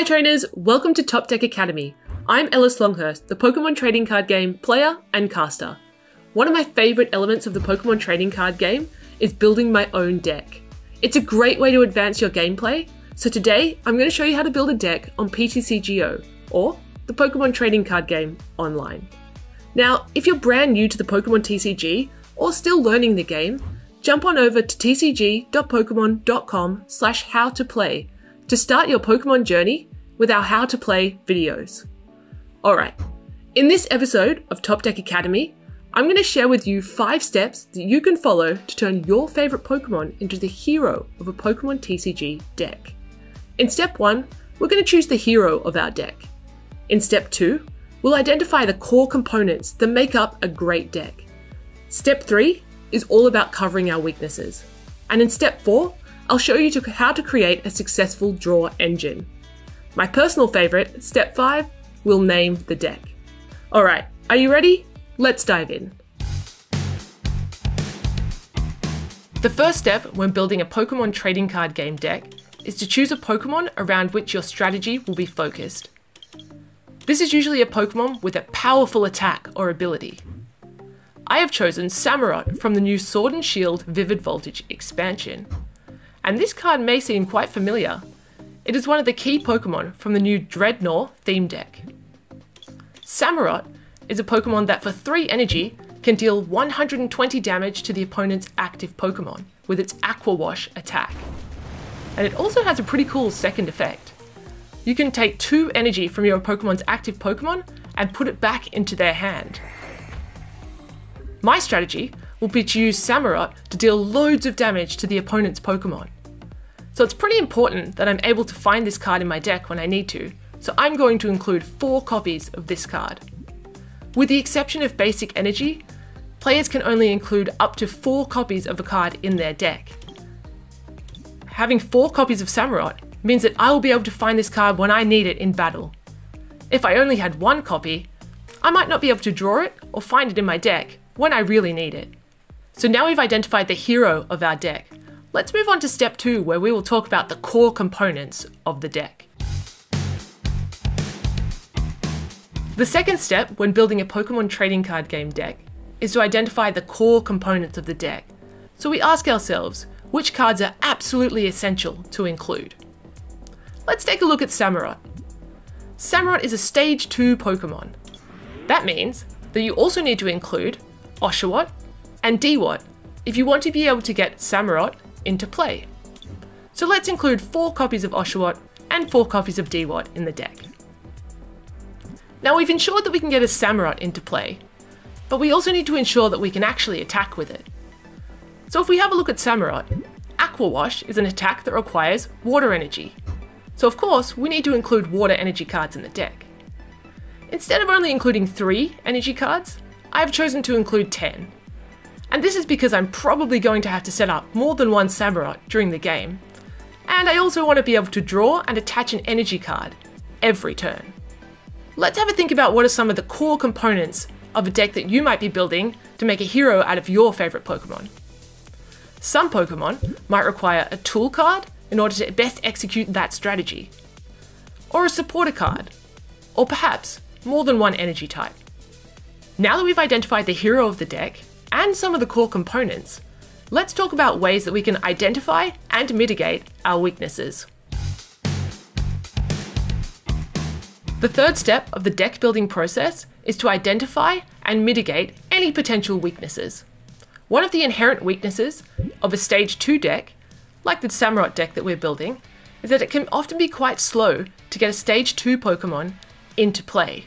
Hi trainers, welcome to Top-Deck-Akademie. I'm Ellis Longhurst, the Pokemon trading card game player and caster. One of my favourite elements of the Pokemon trading card game is building my own deck. It's a great way to advance your gameplay, so today I'm going to show you how to build a deck on PTCGO, or the Pokemon trading card game online. Now, if you're brand new to the Pokemon TCG, or still learning the game, jump on over to tcg.pokemon.com/howtoplay to start your Pokemon journey with our How to Play videos. Alright, in this episode of Top-Deck-Akademie, I'm going to share with you 5 steps that you can follow to turn your favourite Pokemon into the hero of a Pokemon TCG deck. In step 1, we're going to choose the hero of our deck. In step 2, we'll identify the core components that make up a great deck. Step 3 is all about covering our weaknesses. And in step 4, I'll show you how to create a successful draw engine. My personal favourite, step 5, will name the deck. Alright, are you ready? Let's dive in. The first step when building a Pokemon trading card game deck is to choose a Pokemon around which your strategy will be focused. This is usually a Pokemon with a powerful attack or ability. I have chosen Samurott from the new Sword and Shield Vivid Voltage expansion. And this card may seem quite familiar. It is one of the key Pokemon from the new Dreadnought theme deck. Samurott is a Pokemon that for 3 energy can deal 120 damage to the opponent's active Pokemon with its Aqua Wash attack. And it also has a pretty cool second effect. You can take 2 energy from your Pokemon's active Pokemon and put it back into their hand. My strategy will be to use Samurott to deal loads of damage to the opponent's Pokemon. So it's pretty important that I'm able to find this card in my deck when I need to, so I'm going to include 4 copies of this card. With the exception of basic energy, players can only include up to 4 copies of a card in their deck. Having 4 copies of Samurott means that I will be able to find this card when I need it in battle. If I only had 1 copy, I might not be able to draw it or find it in my deck when I really need it. So now we've identified the hero of our deck, let's move on to step 2 where we will talk about the core components of the deck. The second step when building a Pokemon trading card game deck is to identify the core components of the deck. So we ask ourselves, which cards are absolutely essential to include? Let's take a look at Samurott. Samurott is a Stage 2 Pokemon. That means that you also need to include Oshawott and Dewott if you want to be able to get Samurott into play. So let's include 4 copies of Oshawott and 4 copies of Dewott in the deck. Now we've ensured that we can get a Samurott into play, but we also need to ensure that we can actually attack with it. So if we have a look at Samurott, Aqua Wash is an attack that requires water energy. So of course, we need to include water energy cards in the deck. Instead of only including 3 energy cards, I have chosen to include 10. And this is because I'm probably going to have to set up more than one Samurott during the game. And I also want to be able to draw and attach an energy card every turn. Let's have a think about what are some of the core components of a deck that you might be building to make a hero out of your favourite Pokemon. Some Pokemon might require a tool card in order to best execute that strategy, or a supporter card, or perhaps more than one energy type. Now that we've identified the hero of the deck and some of the core components, let's talk about ways that we can identify and mitigate our weaknesses. The third step of the deck building process is to identify and mitigate any potential weaknesses. One of the inherent weaknesses of a Stage 2 deck, like the Samurott deck that we're building, is that it can often be quite slow to get a Stage 2 Pokemon into play.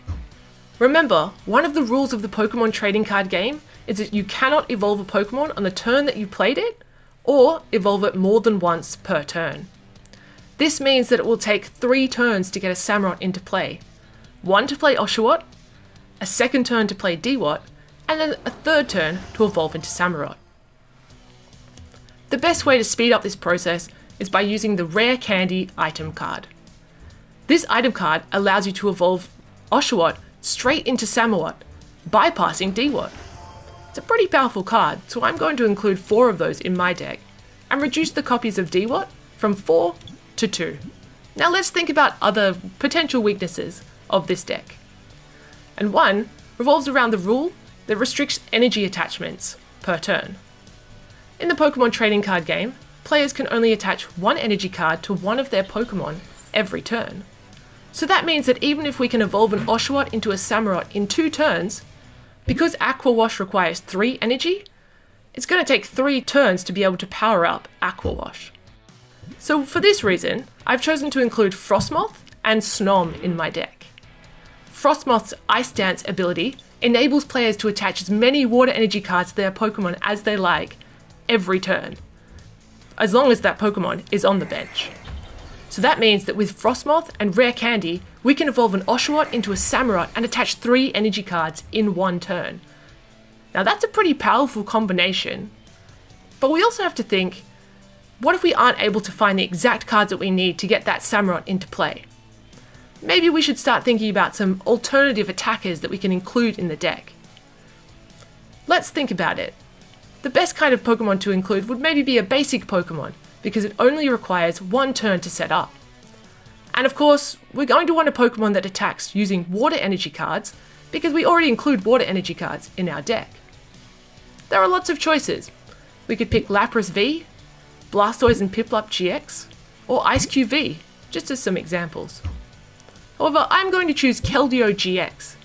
Remember, one of the rules of the Pokemon trading card game is that you cannot evolve a Pokemon on the turn that you played it, or evolve it more than once per turn. This means that it will take 3 turns to get a Samurott into play. 1 to play Oshawott, a second turn to play Dewott, and then a third turn to evolve into Samurott. The best way to speed up this process is by using the Rare Candy item card. This item card allows you to evolve Oshawott straight into Samurott, bypassing Dewott. It's a pretty powerful card, so I'm going to include 4 of those in my deck, and reduce the copies of Dewott from 4 to 2. Now let's think about other potential weaknesses of this deck. And one revolves around the rule that restricts energy attachments per turn. In the Pokemon trading card game, players can only attach one energy card to one of their Pokemon every turn. So that means that even if we can evolve an Oshawott into a Samurott in 2 turns, because Aqua Wash requires 3 energy, it's going to take 3 turns to be able to power up Aqua Wash. So for this reason, I've chosen to include Frostmoth and Snom in my deck. Frostmoth's Ice Dance ability enables players to attach as many water energy cards to their Pokemon as they like every turn, as long as that Pokemon is on the bench. So that means that with Frostmoth and Rare Candy, we can evolve an Oshawott into a Samurott and attach 3 energy cards in 1 turn. Now that's a pretty powerful combination, but we also have to think, what if we aren't able to find the exact cards that we need to get that Samurott into play? Maybe we should start thinking about some alternative attackers that we can include in the deck. Let's think about it. The best kind of Pokemon to include would maybe be a basic Pokemon, because it only requires 1 turn to set up. And of course, we're going to want a Pokemon that attacks using water energy cards, because we already include water energy cards in our deck. There are lots of choices. We could pick Lapras V, Blastoise and Piplup GX, or Ice-Cube V, just as some examples. However, I'm going to choose Keldeo GX.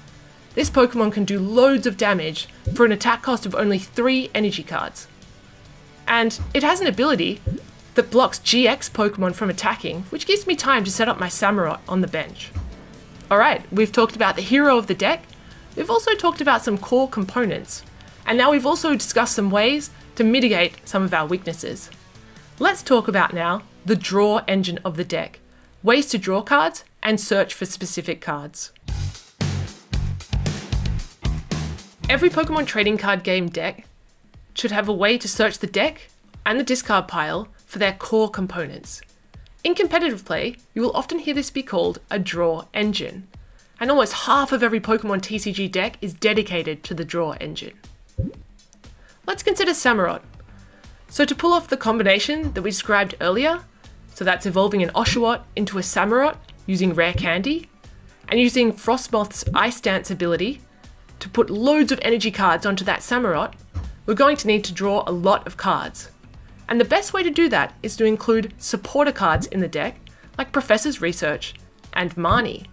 This Pokemon can do loads of damage for an attack cost of only 3 energy cards. And it has an ability that blocks GX Pokemon from attacking, which gives me time to set up my Samurott on the bench. Alright, we've talked about the hero of the deck, we've also talked about some core components, and now we've also discussed some ways to mitigate some of our weaknesses. Let's talk about now the draw engine of the deck, ways to draw cards and search for specific cards. Every Pokemon trading card game deck should have a way to search the deck and the discard pile for their core components. In competitive play, you will often hear this be called a draw engine, and almost half of every Pokemon TCG deck is dedicated to the draw engine. Let's consider Samurott. So to pull off the combination that we described earlier, so that's evolving an Oshawott into a Samurott using Rare Candy, and using Frostmoth's Ice Dance ability to put loads of energy cards onto that Samurott, we're going to need to draw a lot of cards. And the best way to do that is to include supporter cards in the deck, like Professor's Research and Marnie.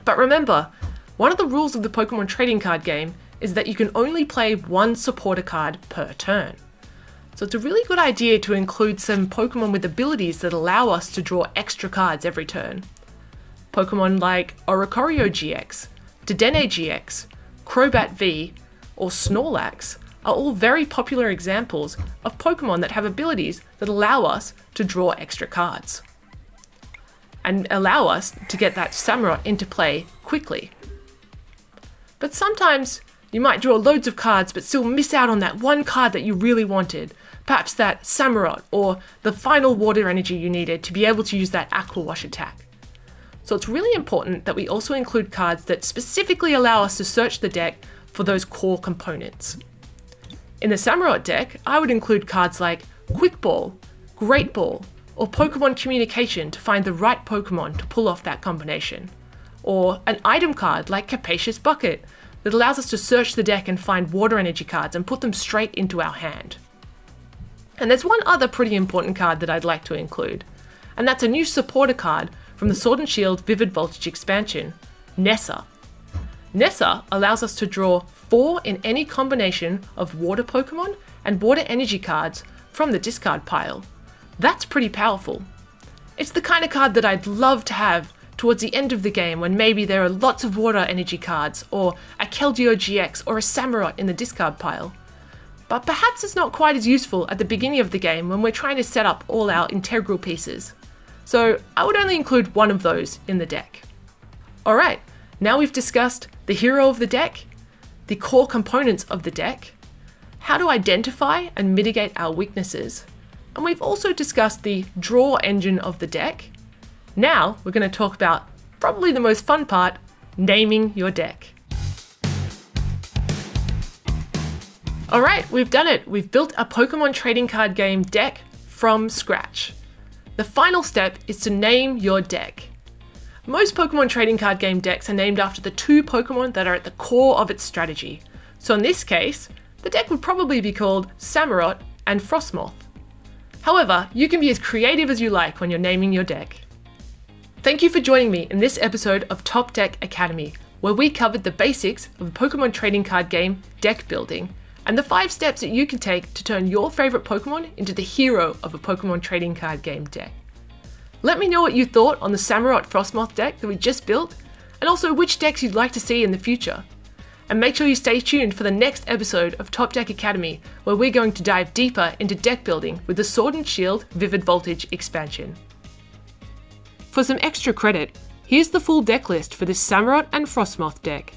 But remember, one of the rules of the Pokemon trading card game is that you can only play 1 supporter card per turn. So it's a really good idea to include some Pokemon with abilities that allow us to draw extra cards every turn. Pokemon like Oricorio GX, Dedenne GX, Crobat V, or Snorlax are all very popular examples of Pokemon that have abilities that allow us to draw extra cards and allow us to get that Samurott into play quickly. But sometimes you might draw loads of cards but still miss out on that one card that you really wanted, perhaps that Samurott or the final water energy you needed to be able to use that Aqua Wash attack. So it's really important that we also include cards that specifically allow us to search the deck for those core components. In the Samurott deck, I would include cards like Quick Ball, Great Ball, or Pokemon Communication to find the right Pokemon to pull off that combination. Or an item card like Capacious Bucket that allows us to search the deck and find water energy cards and put them straight into our hand. And there's one other pretty important card that I'd like to include, and that's a new supporter card from the Sword and Shield Vivid Voltage expansion, Nessa. Nessa allows us to draw 4 in any combination of water Pokemon and water energy cards from the discard pile. That's pretty powerful. It's the kind of card that I'd love to have towards the end of the game when maybe there are lots of water energy cards or a Keldeo GX or a Samurott in the discard pile. But perhaps it's not quite as useful at the beginning of the game when we're trying to set up all our integral pieces. So I would only include one of those in the deck. Alright, now we've discussed the hero of the deck, the core components of the deck, how to identify and mitigate our weaknesses, and we've also discussed the draw engine of the deck. Now we're going to talk about probably the most fun part, naming your deck. Alright, we've done it. We've built a Pokemon trading card game deck from scratch. The final step is to name your deck. Most Pokemon trading card game decks are named after the two Pokemon that are at the core of its strategy. So in this case, the deck would probably be called Samurott and Frostmoth. However, you can be as creative as you like when you're naming your deck. Thank you for joining me in this episode of Top-Deck-Akademie, where we covered the basics of a Pokemon trading card game deck building, and the 5 steps that you can take to turn your favourite Pokemon into the hero of a Pokemon trading card game deck. Let me know what you thought on the Samurott Frostmoth deck that we just built, and also which decks you'd like to see in the future. And make sure you stay tuned for the next episode of Top-Deck-Akademie, where we're going to dive deeper into deck building with the Sword and Shield Vivid Voltage expansion. For some extra credit, here's the full deck list for this Samurott and Frostmoth deck.